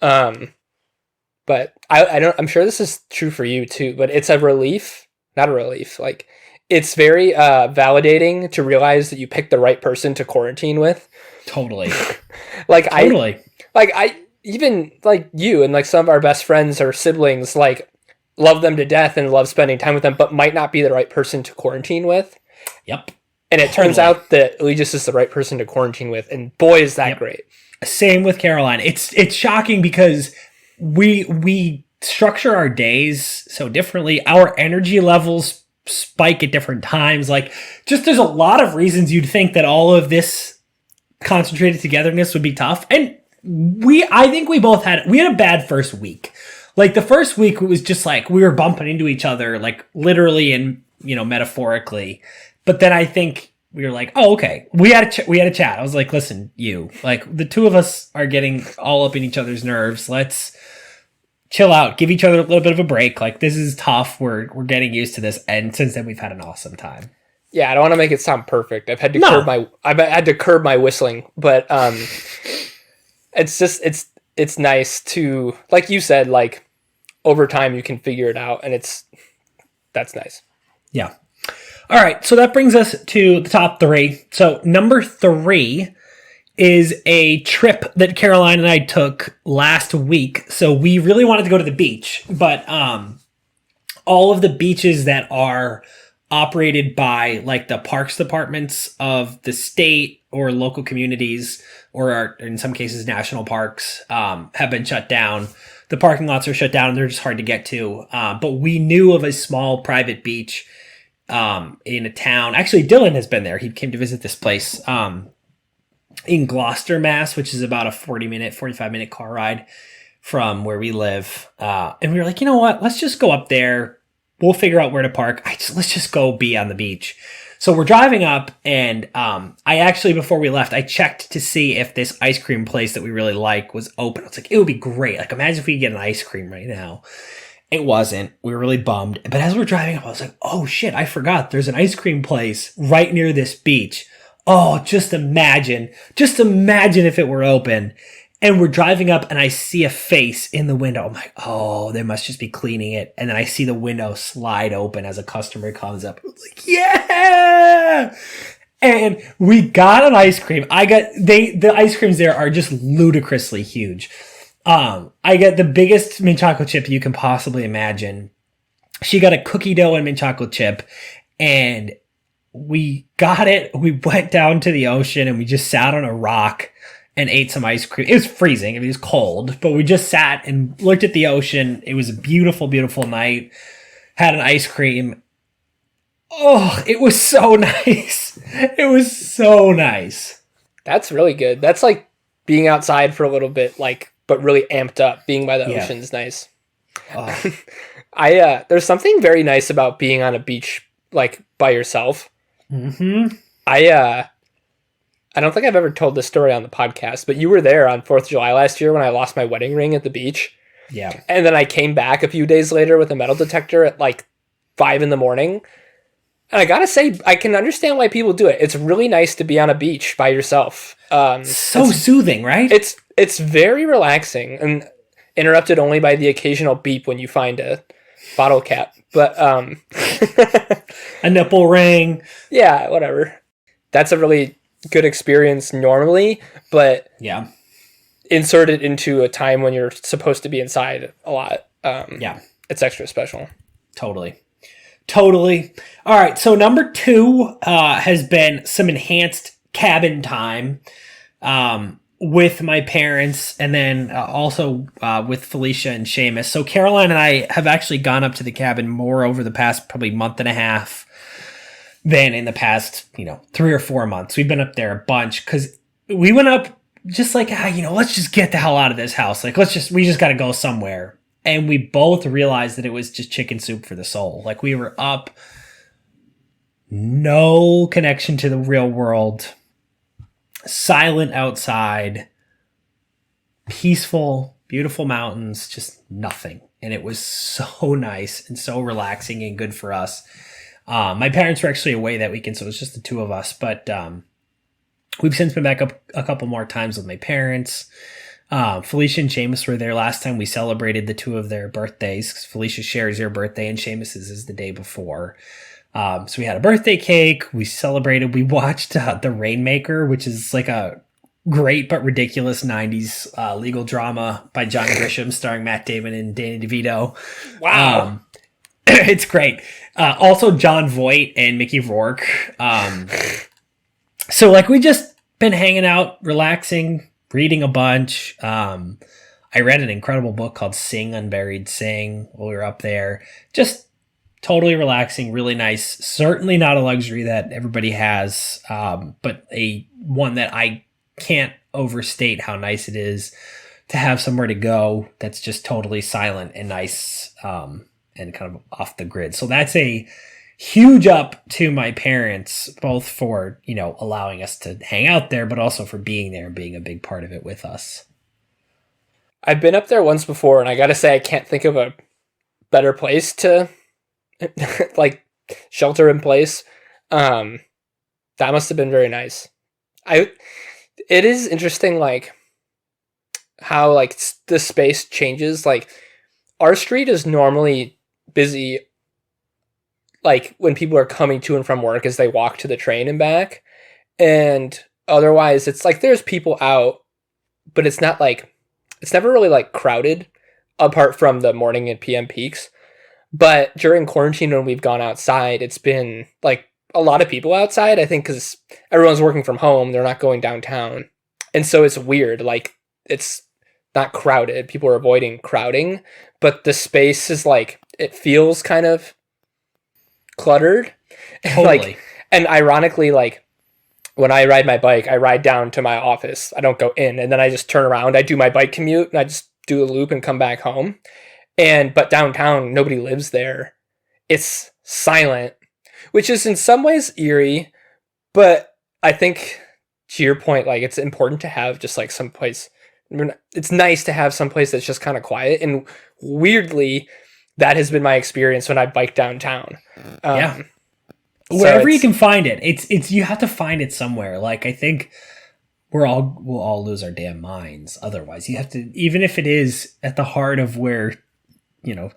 But I'm sure this is true for you too, but it's a relief, not a relief. Like it's very validating to realize that you picked the right person to quarantine with.
Totally.
I even like you and like some of our best friends or siblings, like love them to death and love spending time with them, but might not be the right person to quarantine with.
Yep.
And it turns out that Legis is the right person to quarantine with. And boy, is that great.
Same with Caroline. It's shocking because we structure our days so differently. Our energy levels spike at different times. Like just there's a lot of reasons you'd think that all of this concentrated togetherness would be tough. And I think we had a bad first week. Like the first week it was just like we were bumping into each other, like literally and, you know, metaphorically. But then I think we were like, oh, okay. We had a chat. I was like, listen, like the two of us are getting all up in each other's nerves. Let's chill out, give each other a little bit of a break. Like this is tough. We're getting used to this. And since then we've had an awesome time. Yeah,
I don't want to make it sound perfect. I've had to curb my whistling, but it's just it's nice to, like you said, like over time you can figure it out, and that's nice.
Yeah. All right, so that brings us to the top 3. So number 3 is a trip that Caroline and I took last week. So we really wanted to go to the beach, but all of the beaches that are operated by like the parks departments of the state or local communities, or are, in some cases national parks, have been shut down. The parking lots are shut down and they're just hard to get to. But we knew of a small private beach in a town. Actually, Dylan has been there. He came to visit this place in Gloucester, Mass, which is about a 45-minute car ride from where we live. And we were like, you know what? Let's just go up there. We'll figure out where to park. Let's just go be on the beach. So we're driving up, and I actually, before we left, I checked to see if this ice cream place that we really like was open. I was like, it would be great. Like, imagine if we could get an ice cream right now. It wasn't. We were really bummed. But as we're driving up, I was like, oh shit, I forgot. There's an ice cream place right near this beach. Oh, just imagine if it were open. And we're driving up and I see a face in the window. I'm like, oh, they must just be cleaning it. And then I see the window slide open as a customer comes up. I was like, yeah! And we got an ice cream. The ice creams there are just ludicrously huge. I got the biggest mint chocolate chip you can possibly imagine. She got a cookie dough and mint chocolate chip. And we got it. We went down to the ocean and we just sat on a rock and ate some ice cream. It was freezing. I mean, it was cold, but we just sat and looked at the ocean. It was a beautiful, beautiful night. Had an ice cream. Oh, it was so nice. It was so nice.
That's really good. That's like being outside for a little bit, like, but really amped up. Being by the ocean's nice. Oh. There's something very nice about being on a beach, like, by yourself.
Mm-hmm.
I don't think I've ever told this story on the podcast, but you were there on 4th of July last year when I lost my wedding ring at the beach.
Yeah.
And then I came back a few days later with a metal detector at like 5 a.m. And I gotta say, I can understand why people do it. It's really nice to be on a beach by yourself.
It's soothing, right?
It's very relaxing and interrupted only by the occasional beep when you find a bottle cap. But
a nipple ring.
Yeah, whatever. That's a really good experience normally, but
yeah,
insert it into a time when you're supposed to be inside a lot.
Yeah,
it's extra special.
Totally. All right, so number 2 has been some enhanced cabin time with my parents, and then also with Felicia and Seamus. So Caroline and I have actually gone up to the cabin more over the past probably month and a half than in the past, 3 or 4 months. We've been up there a bunch because we went up just like, let's just get the hell out of this house. Like, we just got to go somewhere. And we both realized that it was just chicken soup for the soul. Like, we were up, no connection to the real world, silent outside, peaceful, beautiful mountains, just nothing. And it was so nice and so relaxing and good for us. My parents were actually away that weekend, so it was just the two of us. But we've since been back up a couple more times with my parents. Felicia and Seamus were there last time. We celebrated the two of their birthdays. Felicia shares your birthday and Seamus's is the day before. So we had a birthday cake. We celebrated. We watched The Rainmaker, which is like a great but ridiculous 90s legal drama by John Grisham starring Matt Damon and Danny DeVito.
Wow.
It's great. Also John Voight and Mickey Rourke. So like we just been hanging out, relaxing, reading a bunch. I read an incredible book called Sing Unburied Sing while we were up there. Just totally relaxing, really nice. Certainly not a luxury that everybody has, but one that I can't overstate how nice it is to have somewhere to go that's just totally silent and nice, and kind of off the grid. So that's a huge up to my parents, both for, allowing us to hang out there, but also for being there and being a big part of it with us.
I've been up there once before, and I gotta say, I can't think of a better place to like shelter in place. That must have been very nice. It is interesting, like how like the space changes. Like our street is normally busy, like when people are coming to and from work as they walk to the train and back, and otherwise it's like there's people out, but it's not like it's never really like crowded apart from the morning and PM peaks. But during quarantine, when we've gone outside, it's been like a lot of people outside, I think, because everyone's working from home. They're not going downtown. And so it's weird. Like, it's not crowded. People are avoiding crowding. But the space is like, it feels kind of cluttered.
Totally.
And ironically, like, when I ride my bike, I ride down to my office. I don't go in. And then I just turn around. I do my bike commute, and I just do a loop and come back home. But downtown, nobody lives there. It's silent, which is in some ways eerie, but I think to your point, like it's important to have just like some place. It's nice to have some place that's just kind of quiet. And weirdly, that has been my experience when I bike downtown.
Yeah. Wherever you can find it. It's you have to find it somewhere. Like I think we'll all lose our damn minds otherwise. You have to, even if it is at the heart of where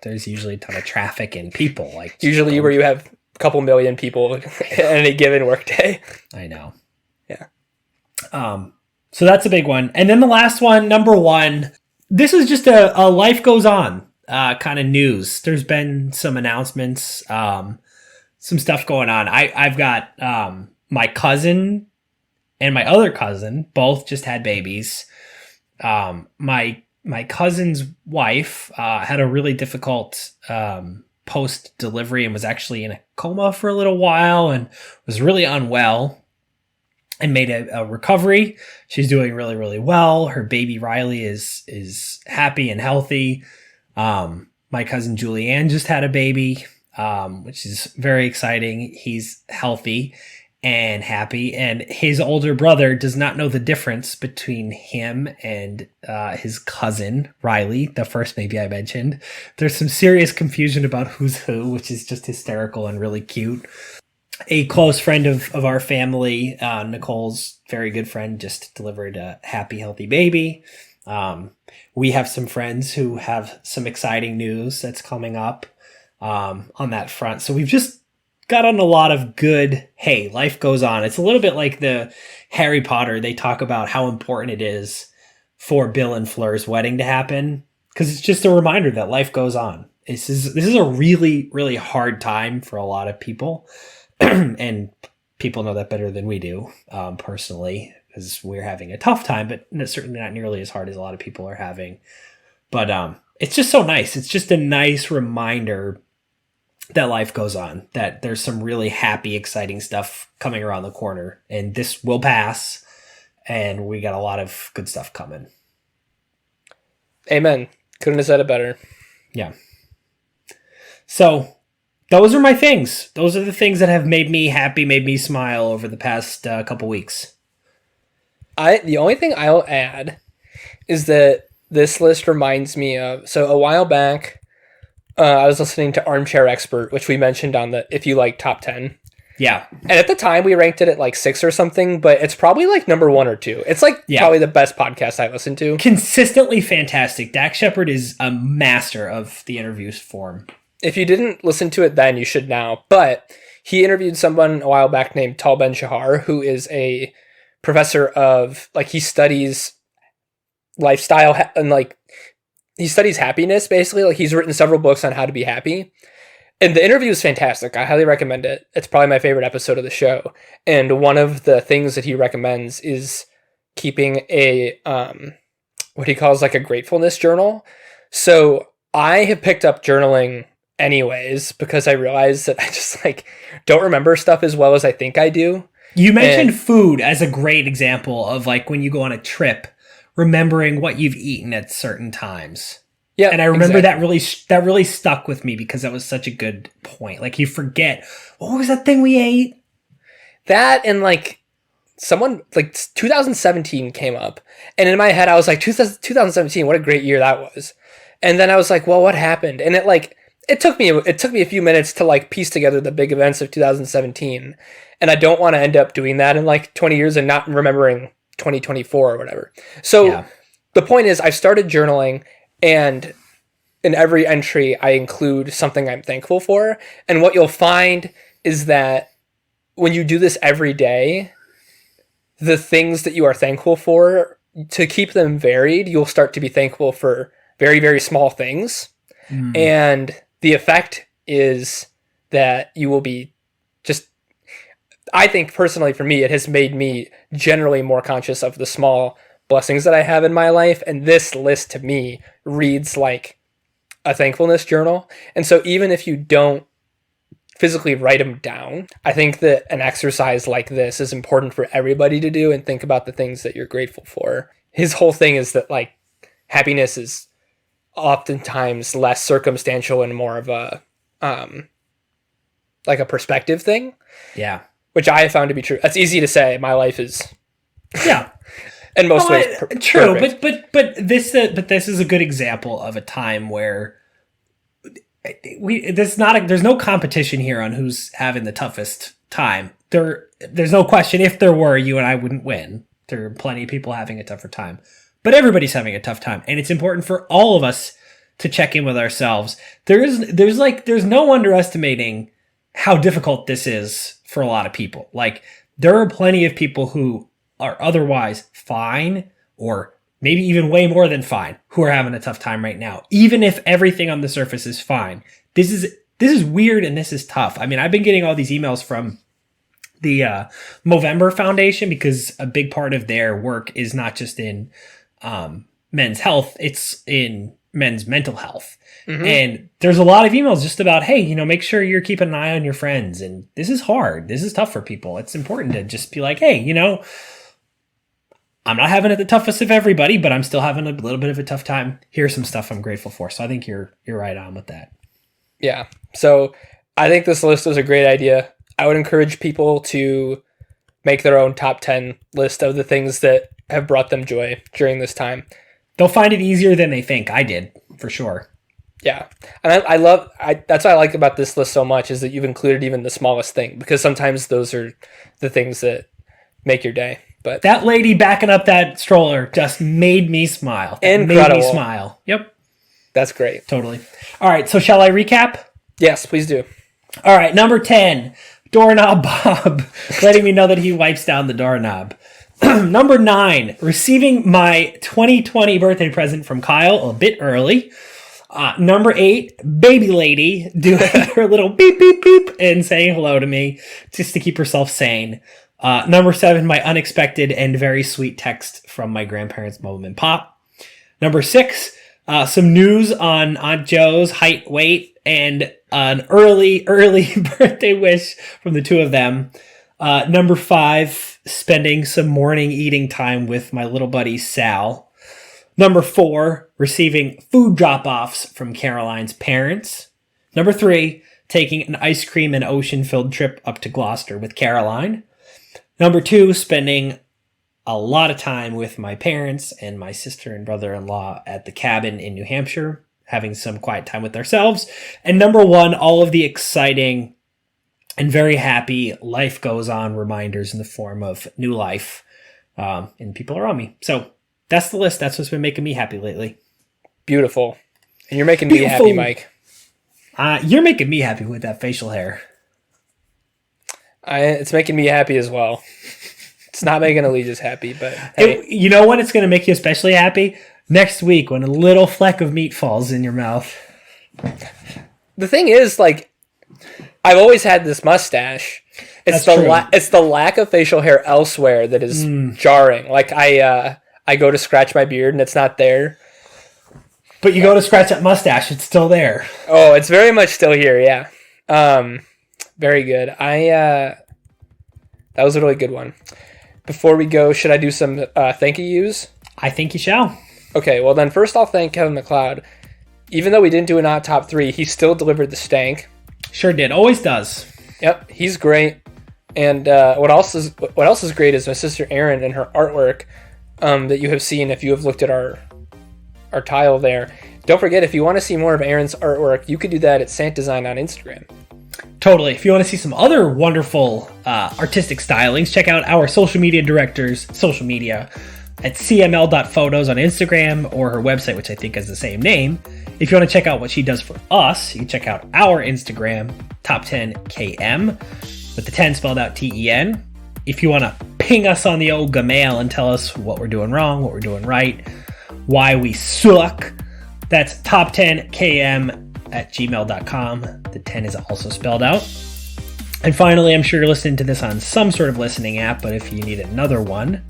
there's usually a ton of traffic and people. Like
usually where you have a couple million people in any given workday.
I know.
Yeah.
So that's a big one. And then the last one, number 1, this is just a life goes on kind of news. There's been some announcements. some stuff going on. I've got my cousin and my other cousin both just had babies. My cousin's wife had a really difficult post delivery and was actually in a coma for a little while and was really unwell and made a recovery. She's doing really, really well. Her baby Riley is happy and healthy. My cousin Julianne just had a baby, which is very exciting. He's healthy and happy, and his older brother does not know the difference between him and his cousin Riley, the first baby I mentioned. There's some serious confusion about who's who, which is just hysterical and really cute. A close friend of our family, Nicole's very good friend, just delivered a happy, healthy baby. We have some friends who have some exciting news that's coming up on that front. So we've just got on a lot of good, hey, life goes on. It's a little bit like the Harry Potter. They talk about how important it is for Bill and Fleur's wedding to happen, because it's just a reminder that life goes on. This is a really, really hard time for a lot of people. And people know that better than we do, personally, because we're having a tough time, but certainly not nearly as hard as a lot of people are having. But it's just so nice. It's just a nice reminder that life goes on, that there's some really happy, exciting stuff coming around the corner, and this will pass, and we got a lot of good stuff coming.
Amen. Couldn't have said it better.
Yeah. So those are my things. Those are the things that have made me happy, made me smile over the past couple weeks.
The only thing I'll add is that this list reminds me of, so a while back, I was listening to Armchair Expert, which we mentioned on the If You Like Top 10.
Yeah.
And at the time, we ranked it at like 6 or something, but it's probably like number 1 or 2. It's like probably the best podcast I listen to.
Consistently fantastic. Dax Shepard is a master of the interviews form.
If you didn't listen to it then, you should now. But he interviewed someone a while back named Tal Ben-Shahar, who is a professor of, like, he studies lifestyle and like he studies happiness, basically. Like, he's written several books on how to be happy. And the interview is fantastic. I highly recommend it. It's probably my favorite episode of the show. And one of the things that he recommends is keeping a, what he calls like a gratefulness journal. So I have picked up journaling anyways, because I realized that I just like don't remember stuff as well as I think I do.
You mentioned food as a great example of like when you go on a trip, remembering what you've eaten at certain times. Yeah. And I remember that really stuck with me because that was such a good point. Like, you forget, what was that thing we ate?
That, and like someone, like 2017 came up, and in my head I was like, 2017, what a great year that was. And then I was like, well, what happened? And it took me a few minutes to like piece together the big events of 2017. And I don't want to end up doing that in like 20 years and not remembering 2024 or whatever. So The point is, I've started journaling, and in every entry I include something I'm thankful for. And what you'll find is that when you do this every day, the things that you are thankful for, to keep them varied, you'll start to be thankful for very, very small things. And the effect is that you will be just, I think personally for me, it has made me generally more conscious of the small blessings that I have in my life. And this list to me reads like a thankfulness journal. And so even if you don't physically write them down, I think that an exercise like this is important for everybody to do, and think about the things that you're grateful for. His whole thing is that like happiness is oftentimes less circumstantial and more of a like a perspective thing. Yeah. Which I have found to be true. That's easy to say. My life is in most ways
true, but this is a good example of a time where there's no competition here on who's having the toughest time. There's no question, if there were, you and I wouldn't win. There are plenty of people having a tougher time, but everybody's having a tough time, and it's important for all of us to check in with ourselves. There's no underestimating how difficult this is for a lot of people. Like, there are plenty of people who are otherwise fine, or maybe even way more than fine, who are having a tough time right now. Even if everything on the surface is fine, this this is weird and this is tough. I mean, I've been getting all these emails from the Movember Foundation because a big part of their work is not just in men's health, it's in men's mental health. Mm-hmm. And there's a lot of emails just about, hey, you know, make sure you're keeping an eye on your friends. And this is hard. This is tough for people. It's important to just be like, hey, you know, I'm not having it the toughest of everybody, but I'm still having a little bit of a tough time. Here's some stuff I'm grateful for. So I think you're right on with that.
Yeah. So I think this list is a great idea. I would encourage people to make their own top 10 list of the things that have brought them joy during this time.
They'll find it easier than they think. I did, for sure.
Yeah. And that's what I like about this list so much is that you've included even the smallest thing, because sometimes those are the things that make your day. But
that lady backing up that stroller just made me smile.
Incredible.
Made me smile. Yep.
That's great.
Totally. All right. So shall I recap?
Yes, please do.
All right. Number 10, Doorknob Bob, letting me know that he wipes down the doorknob. Number 9, receiving my 2020 birthday present from Kyle a bit early. Number 8, baby lady doing her little beep, beep, beep and saying hello to me just to keep herself sane. Number 7, my unexpected and very sweet text from my grandparents' mom and pop. Number 6, some news on Aunt Joe's height, weight, and an early birthday wish from the two of them. Number 5, spending some morning eating time with my little buddy Sal. Number 4, receiving food drop-offs from Caroline's parents. Number 3, taking an ice cream and ocean-filled trip up to Gloucester with Caroline. Number 2, spending a lot of time with my parents and my sister and brother-in-law at the cabin in New Hampshire, having some quiet time with ourselves. And number 1, all of the exciting and very happy life goes on reminders in the form of new life and people around me. So that's the list. That's what's been making me happy lately.
Beautiful. And you're making me happy, Mike.
You're making me happy with that facial hair.
It's making me happy as well. It's not making Allegiance happy, but hey.
You know when it's going to make you especially happy? Next week when a little fleck of meat falls in your mouth.
The thing is, like, I've always had this mustache. It's the lack of facial hair elsewhere that is jarring. Like I go to scratch my beard and it's not there.
But you go to scratch that mustache, it's still there.
Oh, it's very much still here, yeah. Very good. That was a really good one. Before we go, should I do some thank yous?
I think you shall.
Okay, well then first I'll thank Kevin McLeod. Even though we didn't do a not top 3, he still delivered the stank. Sure did. Always does. Yep, he's great. And what else is great is my sister Erin and her artwork that you have seen if you have looked at our tile there. Don't forget, if you want to see more of Erin's artwork, you could do that at Sant Design on Instagram. Totally. If you want to see some other wonderful artistic stylings, check out our social media director's social media at cml.photos on Instagram or her website, which I think has the same name. If you want to check out what she does for us, you can check out our Instagram, top10km, with the 10 spelled out TEN. If you want to ping us on the old Gmail and tell us what we're doing wrong, what we're doing right, why we suck, that's top10km@gmail.com. The 10 is also spelled out. And finally, I'm sure you're listening to this on some sort of listening app, but if you need another one,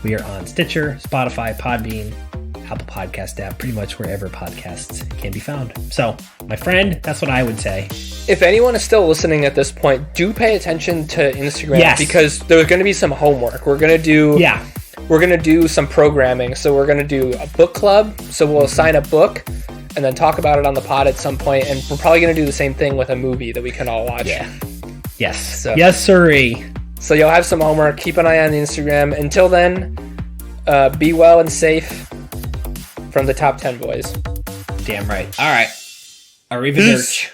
we are on Stitcher, Spotify, Podbean, Apple Podcast app, pretty much wherever podcasts can be found. So, my friend, that's what I would say. If anyone is still listening at this point, do pay attention to Instagram because there's going to be some homework. We're going to do some programming. So we're going to do a book club. So we'll assign a book and then talk about it on the pod at some point. And we're probably going to do the same thing with a movie that we can all watch. Yeah. Yes. So, yes, sirree. So you'll have some homework. Keep an eye on the Instagram. Until then, be well and safe from the Top 10 boys. Damn right. All right. Arrivederci.